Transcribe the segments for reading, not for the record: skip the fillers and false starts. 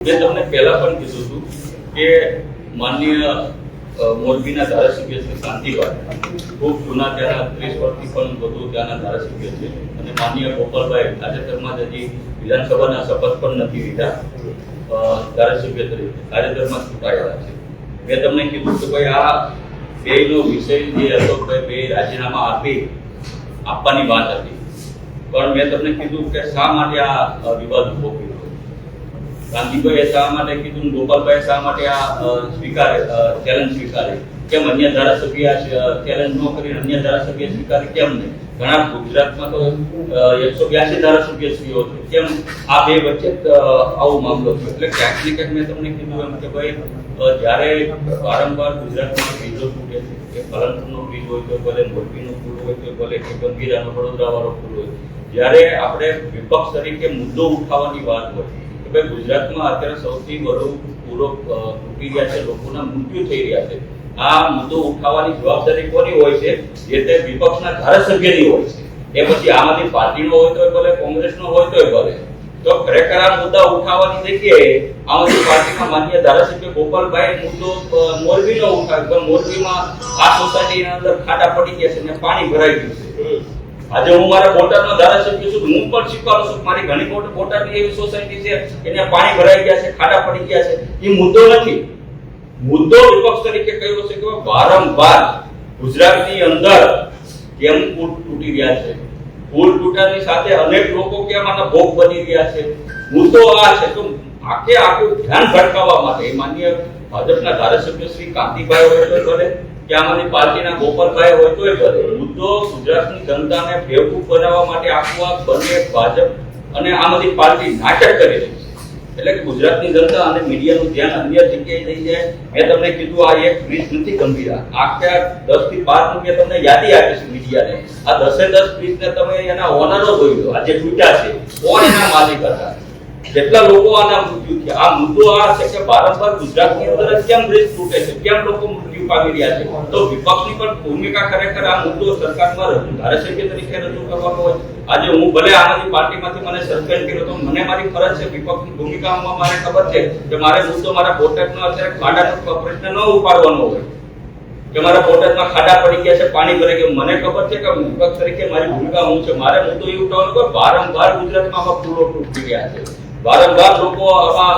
મેં તમને પહેલા પણ કીધું હતું કે માનનીય મોરબીના ધારાસભ્ય શ્રી શાંતિભાઈ ખૂબ જૂના ત્યાંના 30 વર્ષથી પણ વધુ ત્યાંના ધારાસભ્ય છે અને માનનીય ગોપાલભાઈ તાજેતરમાં જ હજી વિધાનસભાના શપથ પણ નથી લીધા ધારાસભ્ય તરીકે તાજેતરમાં ચૂંટાયેલા છે. મેં તમને કીધું કે ભાઈ આ બેનો વિષય જે હતો કે બે રાજીનામા આપવાની વાત હતી, પણ મેં તમને કીધું કે શા માટે આ વિવાદ ઉભો કર્યો. ગાંધીભાઈએ શા માટે કીધું, ગોપાલભાઈ શા માટે આ ચેલેન્જ સ્વીકારે, કેમ અન્ય ધારાસભ્ય ચેલેન્જ ન કરી અન્ય ધારાસભ્ય સ્વીકારે કેમ નહીં? ઘણા ગુજરાતમાં તો 182 ધારાસભ્યશ્રીઓ છે, કેમ આ બે વચ્ચે આવો મામલો છે? એટલે ક્યાંક ને ક્યાંક મેં તમને કીધું એમ કે ભાઈ જ્યારે વારંવાર ગુજરાતમાં બ્રિજો તૂટે છે, કે પાલનપુરનો બ્રિજ હોય તો ભલે, મોરબીનો પુલ હોય તો ભલે, કે ગંભીરાનો વડોદરા વાળો પુલ હોય, જ્યારે આપણે વિપક્ષ તરીકે મુદ્દો ઉઠાવવાની વાત હોય કે ભાઈ ગુજરાતમાં અત્યારે સૌથી વધુ પૂરો તૂટી રહ્યા છે, લોકોના મૃત્યુ થઈ રહ્યા છે, આ મુદ્દો ઉઠાવવાની જવાબદારી કોની હોય છે? જે તે વિપક્ષના ધારાસભ્યની હોય છે. એ પછી આમ આદમી પાર્ટીનો હોય તો ભલે, કોંગ્રેસનો હોય તો ભલે. તો ખરેખર આ મુદ્દા ઉઠાવવાની જગ્યાએ આમ આદમી પાર્ટીના માન્ય ધારાસભ્ય ગોપાલભાઈ મુદ્દો મોરબીનો ઉઠાવ્યો, પણ મોરબીમાં આ સોસાયટીના અંદર ખાડા પડી ગયા છે અને પાણી ભરાઈ ગયું છે. આજે હું મારા બોટાદનો ધારાસભ્ય છું, હું પણ સ્વીકારું છું, મારી ઘણી બોટાદની એવી સોસાયટી છે એને પાણી ભરાઈ ગયા છે, ખાડા પડી ગયા છે. એ મુદ્દો નથી. મુદ્દો વિપક્ષ તરીકે કહ્યો છે કે વારંવાર ગુજરાતની અંદર કેમ પુલ તૂટી રહ્યા છે, પુલ તૂટવાની સાથે અનેક લોકો કેમ આના ભોગ બની રહ્યા છે. મુદ્દો આ છે. તો આખું ધ્યાન ભટકાવવા માટે માન્ય ભાજપના ધારાસભ્ય શ્રી કાંતિભાઈ હોય તો ભલે, કે આમ આદમી પાર્ટીના ગોપાલભાઈ હોય તોય ભલે, મુદ્દો ગુજરાતની જનતાને બેવકૂફ બનાવવા માટે આખું આ બંને ભાજપ અને આમ આદમી પાર્ટી નાટક કરી રહી છે. એટલે કે ગુજરાતની જનતા અને મીડિયાનું ધ્યાન અન્ય જગ્યાએ લઈ જાય. મેં તમને કીધું આ એક બ્રિજ નથી ગંભીરા, આખા 10 થી 5 મેં તમને યાદી આપી છે મીડિયાને. આ 10 બ્રિજને તમે એના ઓનરો જોઈ લો, આ જે તૂટ્યા છે કોણ એના માલિક હતા, કેટલા લોકો આના મૃત્યુ થયા. આ મુદ્દો આ છે કે વારંવાર ગુજરાતની અંદર કેમ બ્રિજ તૂટે છે, કેમ લોકો મૃત્યુ પામી રહ્યા છે. તો વિપક્ષની પણ ભૂમિકા ખરેખર આ મુદ્દો સરકારમાં ધારાસભ્ય તરીકે રજૂ કરવાનો હોય. આજે હું ભલે આમ આદમી પાર્ટીમાંથી મને સસ્પેન્ડ કર્યો તો મને મારી ફરજ છે, વિપક્ષની ભૂમિકામાં મારે ખબર છે કે મારે મુદ્દો મારા બોટાદનો અત્યારે ખાડાનો પ્રશ્ન ન ઉપાડવાનો હોય, કે મારા બોટાદમાં ખાડા પડી ગયા છે, પાણી ભરાઈ ગયું. મને ખબર છે કે વિપક્ષ તરીકે મારી ભૂમિકા હું છે, મારે મુદ્દો એ ઉઠાવવાનો કે વારંવાર ગુજરાતમાં આવા પુલો તૂટી રહ્યા છે, વારંવાર લોકો આમાં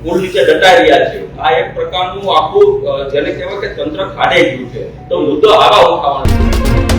પુલ નીચે દટાઈ રહ્યા છે. આ એક પ્રકારનું આખું જેને કહેવાય કે તંત્ર ખાડે ગયું છે. તો મુદ્દો આવા ઉઠાવવાનો છે.